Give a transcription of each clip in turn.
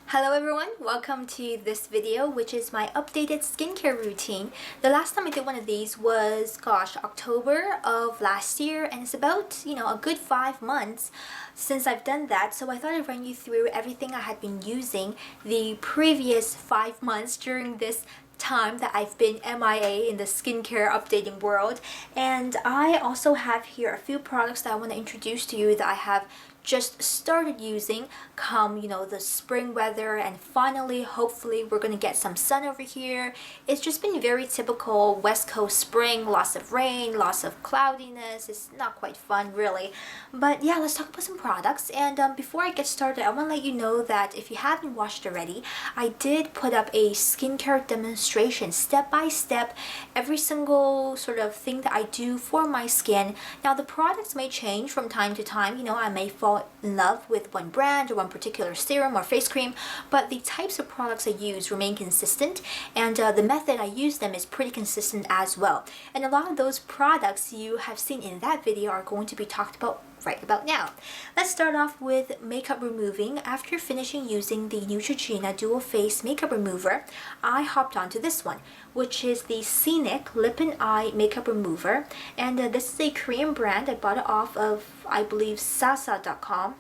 Hello everyone, welcome to this video, which is my updated skincare routine. The last time I did one of these was, October of last year, and it's about, a good 5 months since I've done that. So I thought I'd run you through everything I had been using the previous 5 months during this time that I've been MIA in the skincare updating world. And I also have here a few products that I want to introduce to you that I have just started using come the spring weather, and finally hopefully we're gonna get some sun over here. It's just been very typical West Coast spring, lots of rain, lots of cloudiness. It's not quite fun really, but yeah, let's talk about some products. And before I get started, I want to let you know that if you haven't watched already, I did put up a skincare demonstration step by step, every single sort of thing that I do for my skin. Now the products may change from time to time. I may fall in love with one brand or one particular serum or face cream, but the types of products I use remain consistent, and the method I use them is pretty consistent as well. And a lot of those products you have seen in that video are going to be talked about right about now. Let's start off with makeup removing. After finishing using the NEUTROGENA dual face makeup remover, I hopped onto this one, which is the SCINIC lip and eye makeup remover. And this is a Korean brand. I bought it off of, I believe, sasa.com.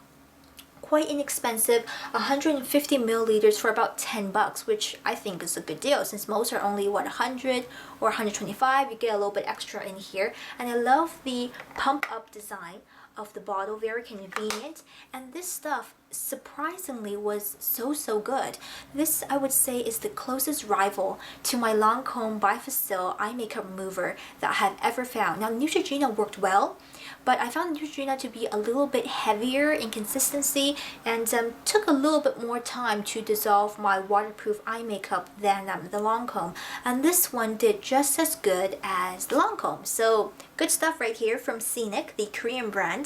Quite inexpensive, 150 milliliters for about 10 bucks, which I think is a good deal since most are only 100 or 125. You get a little bit extra in here. And I love the pump up design of the bottle, very convenient, and this stuff surprisingly was so good. This, I would say, is the closest rival to my Lancome Bifacil eye makeup remover that I have ever found. Now Neutrogena worked well, but I found Neutrogena to be a little bit heavier in consistency and took a little bit more time to dissolve my waterproof eye makeup than the Lancome, and this one did just as good as the Lancome. So good stuff right here from SCINIC, the Korean brand.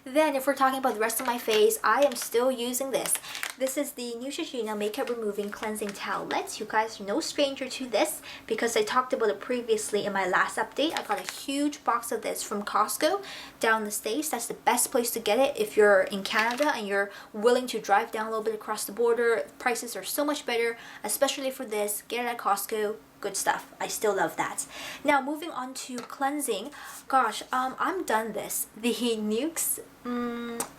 Then if we're talking about the rest of my face, I am still using this. This is the Neutrogena Makeup Removing Cleansing Towelettes. You guys are no stranger to this because I talked about it previously in my last update. I got a huge box of this from Costco down the States. That's the best place to get it if you're in Canada and you're willing to drive down a little bit across the border. Prices are so much better, especially for this. Get it at Costco. Good stuff. I still love that. Now moving on to cleansing. I'm done this. The NUXE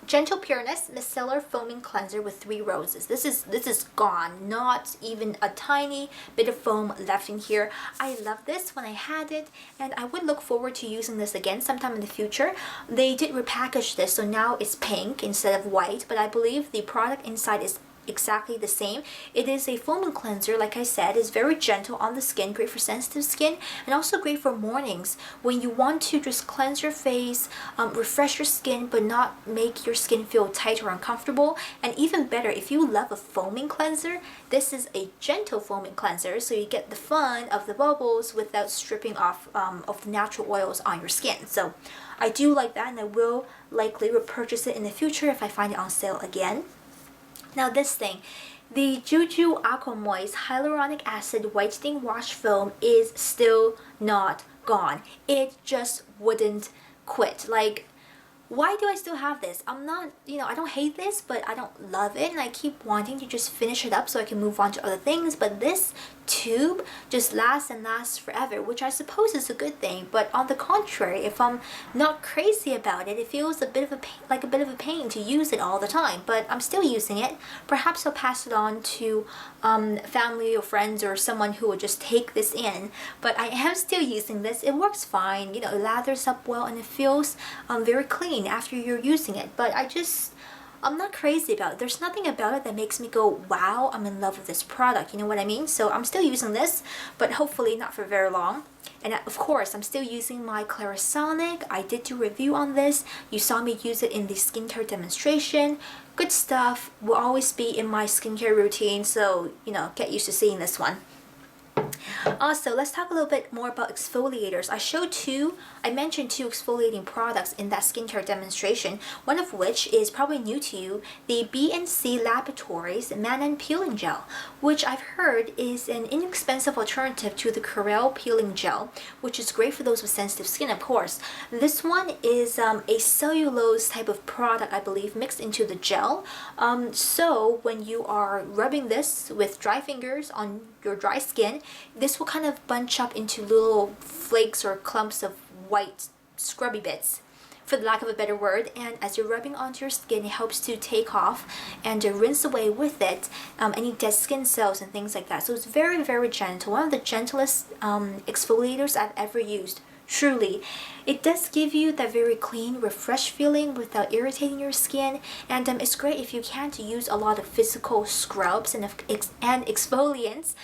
Gentle Pureness Micellar Foaming Cleanser with 3 roses. This is gone. Not even a tiny bit of foam left in here. I love this when I had it, and I would look forward to using this again sometime in the future. They did repackage this, so now it's pink instead of white, but I believe the product inside is exactly the same. It is a foaming cleanser, like I said. It's very gentle on the skin, great for sensitive skin, and also great for mornings when you want to just cleanse your face, refresh your skin, but not make your skin feel tight or uncomfortable. And even better, if you love a foaming cleanser, this is a gentle foaming cleanser, so you get the fun of the bubbles without stripping off of the natural oils on your skin. So I do like that, and I will likely repurchase it in the future if I find it on sale again. Now this thing, the JUJU Aquamoist Hyaluronic Acid Whitening Wash Foam is still not gone. It just wouldn't quit. Like, why do I still have this? I'm not, I don't hate this, but I don't love it, and I keep wanting to just finish it up so I can move on to other things. But this tube just lasts and lasts forever, which I suppose is a good thing. But on the contrary, if I'm not crazy about it, it feels a bit of a pain to use it all the time. But I'm still using it. Perhaps I'll pass it on to family or friends or someone who will just take this in. But I am still using this. It works fine. It lathers up well, and it feels very clean after you're using it. But I'm not crazy about it. There's nothing about it that makes me go, wow, I'm in love with this product. You know what I mean? So I'm still using this, but hopefully not for very long. And of course, I'm still using my CLARISONIC. I did do a review on this. You saw me use it in the skincare demonstration. Good stuff. Will always be in my skincare routine. So, get used to seeing this one. Also, let's talk a little bit more about exfoliators. I mentioned two exfoliating products in that skincare demonstration, one of which is probably new to you, the B&C Laboratories Man & Peeling Gel, which I've heard is an inexpensive alternative to the Curel Peeling Gel, which is great for those with sensitive skin, of course. This one is a cellulose type of product, I believe, mixed into the gel. So when you are rubbing this with dry fingers on your dry skin, this will kind of bunch up into little flakes or clumps of white scrubby bits, for the lack of a better word, and as you're rubbing onto your skin, it helps to take off and to rinse away with it any dead skin cells and things like that. So it's very, very gentle. One of the gentlest exfoliators I've ever used. Truly, it does give you that very clean, refreshed feeling without irritating your skin, and it's great if you can to use a lot of physical scrubs and exfoliants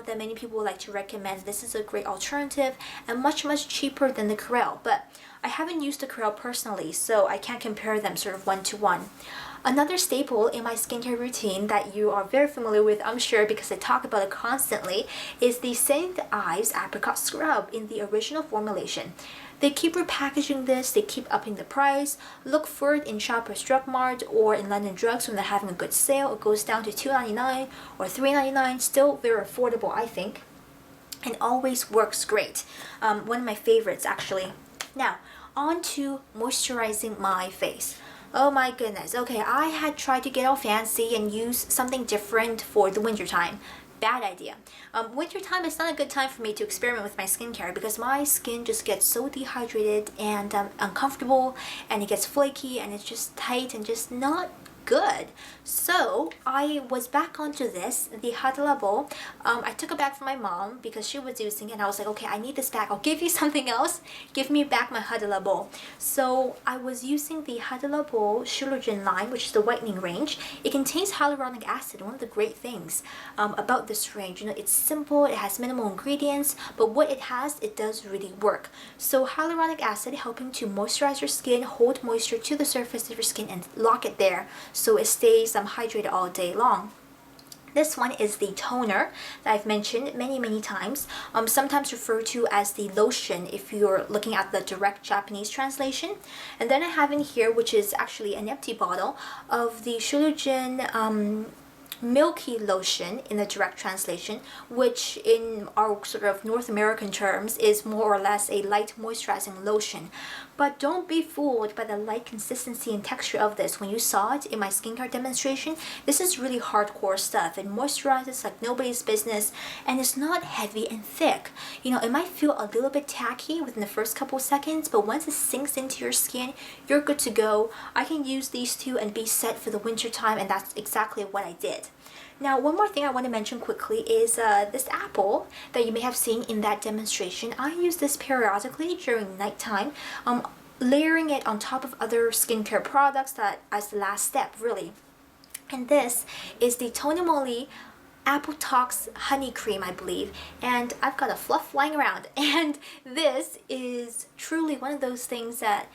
that many people like to recommend. This is a great alternative and much cheaper than the Curel, but I haven't used the Curel personally, so I can't compare them sort of one-to-one. Another staple in my skincare routine that you are very familiar with, I'm sure, because I talk about it constantly, is the St. Ives Apricot Scrub in the original formulation. They keep repackaging this, they keep upping the price. Look for it in Shoppers Drug Mart or in London Drugs when they're having a good sale. It goes down to $2.99 or $3.99, still very affordable, I think, and always works great. One of my favorites, actually. Now, on to moisturizing my face. Oh my goodness. Okay, I had tried to get all fancy and use something different for the winter time. Bad idea. Wintertime is not a good time for me to experiment with my skincare because my skin just gets so dehydrated and uncomfortable, and it gets flaky and it's just tight and just not good. So I was back onto this, the Hadalabo. I took it back from my mom because she was using it, and I was like, okay, I need this back. I'll give you something else. Give me back my Hadalabo. So I was using the Hadalabo Shirojyun line, which is the whitening range. It contains hyaluronic acid. One of the great things about this range, you know, it's simple, it has minimal ingredients, but what it has, it does really work. So hyaluronic acid helping to moisturize your skin, hold moisture to the surface of your skin, and lock it there so it stays hydrated all day long. This one is the toner that I've mentioned many times, sometimes referred to as the lotion if you're looking at the direct Japanese translation. And then I have in here, which is actually an empty bottle of the Shirojyun Milky lotion in the direct translation, which in our sort of North American terms is more or less a light moisturizing lotion. But don't be fooled by the light consistency and texture of this. When you saw it in my skincare demonstration, this is really hardcore stuff. It moisturizes like nobody's business, and it's not heavy and thick. You know, it might feel a little bit tacky within the first couple seconds, but once it sinks into your skin, you're good to go. I can use these two and be set for the winter time, and that's exactly what I did. Now, one more thing I want to mention quickly is this apple that you may have seen in that demonstration. I use this periodically during nighttime, layering it on top of other skincare products that as the last step, really. And this is the Moly Appletox honey cream, I believe, and I've got a fluff flying around, and this is truly one of those things that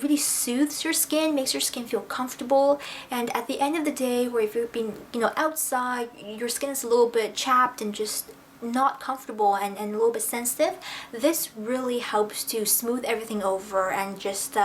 really soothes your skin, makes your skin feel comfortable. And at the end of the day, where if you've been, you know, outside, your skin is a little bit chapped and just not comfortable and a little bit sensitive, this really helps to smooth everything over and just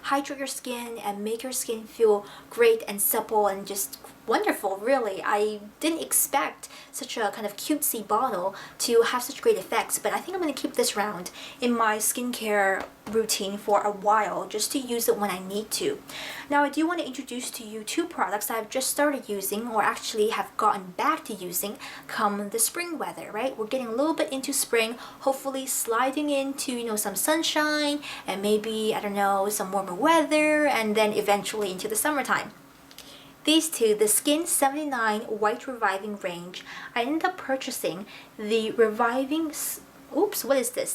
hydrate your skin and make your skin feel great and supple and just wonderful, really. I didn't expect such a kind of cutesy bottle to have such great effects, but I think I'm going to keep this around in my skincare routine for a while just to use it when I need to. Now, I do want to introduce to you two products that I've just started using, or actually have gotten back to using come the spring weather, right? We're getting a little bit into spring, hopefully sliding into, you know, some sunshine and maybe, I don't know, some warmer weather, and then eventually into the summertime. These two, the Skin 79 White Reviving range, I ended up purchasing the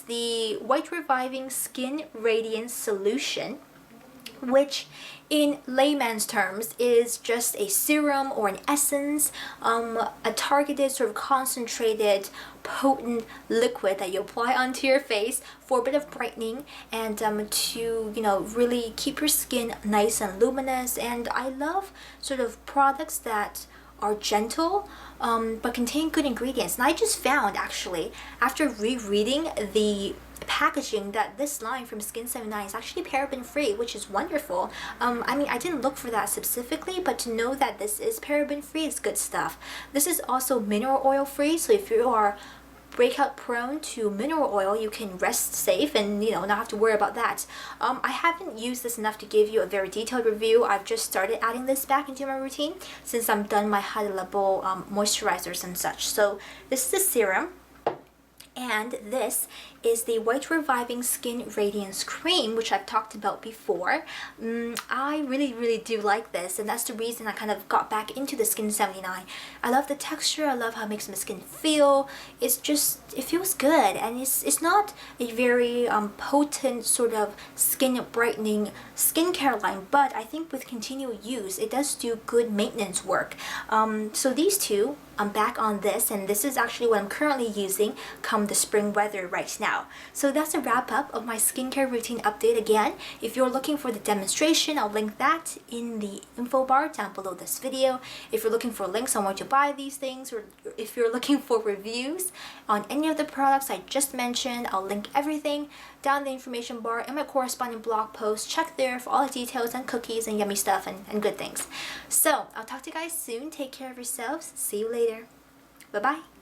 the White Reviving Skin Radiance Solution, which in layman's terms is just a serum or an essence, a targeted sort of concentrated potent liquid that you apply onto your face for a bit of brightening and to, you know, really keep your skin nice and luminous. And I love sort of products that are gentle but contain good ingredients. And I just found, actually, after rereading the packaging, that this line from Skin79 is actually paraben free, which is wonderful. I mean, I didn't look for that specifically, but to know that this is paraben free is good stuff. This is also mineral oil free, so if you are breakout prone to mineral oil, you can rest safe and, you know, not have to worry about that. I haven't used this enough to give you a very detailed review. I've just started adding this back into my routine since I'm done my Hadalabo moisturizers and such. So this is the serum, and this is the White Reviving Skin Radiance Cream, which I've talked about before. I really do like this, and that's the reason I kind of got back into the Skin79. I love the texture, I love how it makes my skin feel. It's just, it feels good, and it's not a very potent sort of skin brightening skincare line, but I think with continual use, it does do good maintenance work. So these two, I'm back on this, and this is actually what I'm currently using come the spring weather right now. So that's a wrap up of my skincare routine update. Again, if you're looking for the demonstration, I'll link that in the info bar down below this video. If you're looking for links on where to buy these things, or if you're looking for reviews on any of the products I just mentioned, I'll link everything down in the information bar in my corresponding blog post. Check there for all the details and cookies and yummy stuff and good things. So I'll talk to you guys soon. Take care of yourselves. See you later. Bye bye.